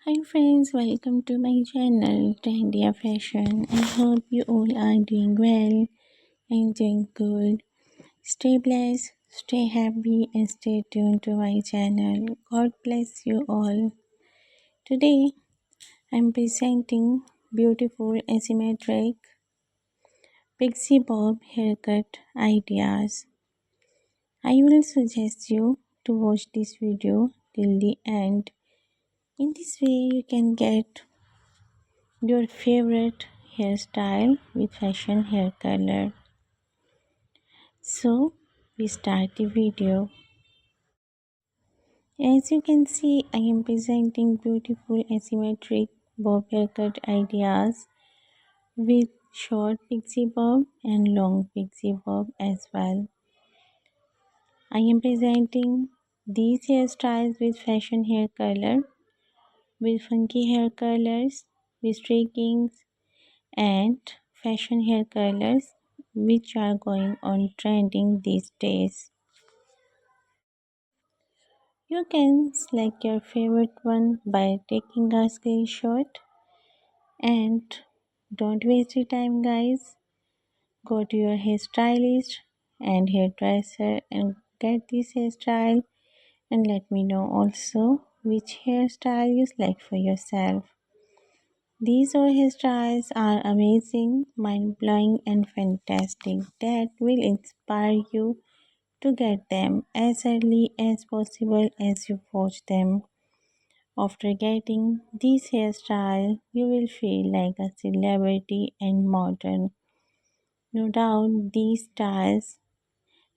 Hi friends, welcome to my channel Trendy Fashion. I hope you all are doing well and doing good. Stay blessed, stay happy and stay tuned to my channel. God bless you all. Today I'm presenting beautiful asymmetric Pixie Bob haircut ideas. I will suggest you to watch this video till the end. In this way you can get your favorite hairstyle with fashion hair color. So we start the video. As you can see, I am presenting beautiful asymmetric bob haircut ideas with short pixie bob and long pixie bob as well. I am presenting these hairstyles with fashion hair color, with funky hair colors, with streakings and fashion hair colors which are going on trending these days. You can select your favorite one by taking a screenshot and don't waste your time guys. Go to your hairstylist and hairdresser and get this hairstyle and let me know also which hairstyle you select for yourself. These all hairstyles are amazing, mind-blowing and fantastic that will inspire you to get them as early as possible as you watch them. After getting this hairstyle, you will feel like a celebrity and modern. No doubt these styles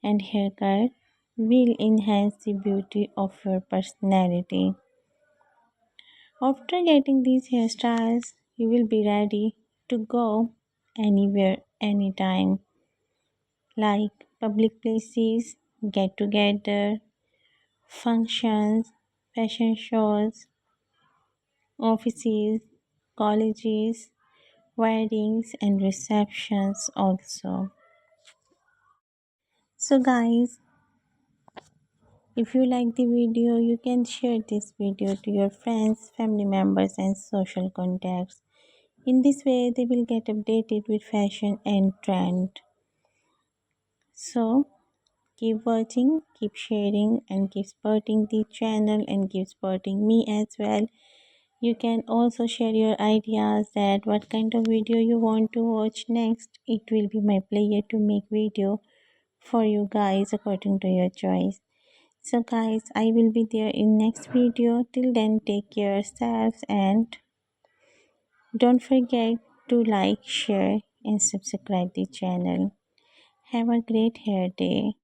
and haircut will enhance the beauty of your personality. After getting these hairstyles, you will be ready to go anywhere, anytime, like public places, get together, functions, fashion shows, offices, colleges, weddings, and receptions also. So, guys, if you like the video, you can share this video to your friends, family members, and social contacts. In this way, they will get updated with fashion and trend. So, keep watching, keep sharing, and keep supporting the channel and keep supporting me as well. You can also share your ideas that what kind of video you want to watch next. It will be my pleasure to make video for you guys according to your choice. So guys, I will be there in next video. Till then, take care yourselves and don't forget to like, share and subscribe the channel. Have a great hair day.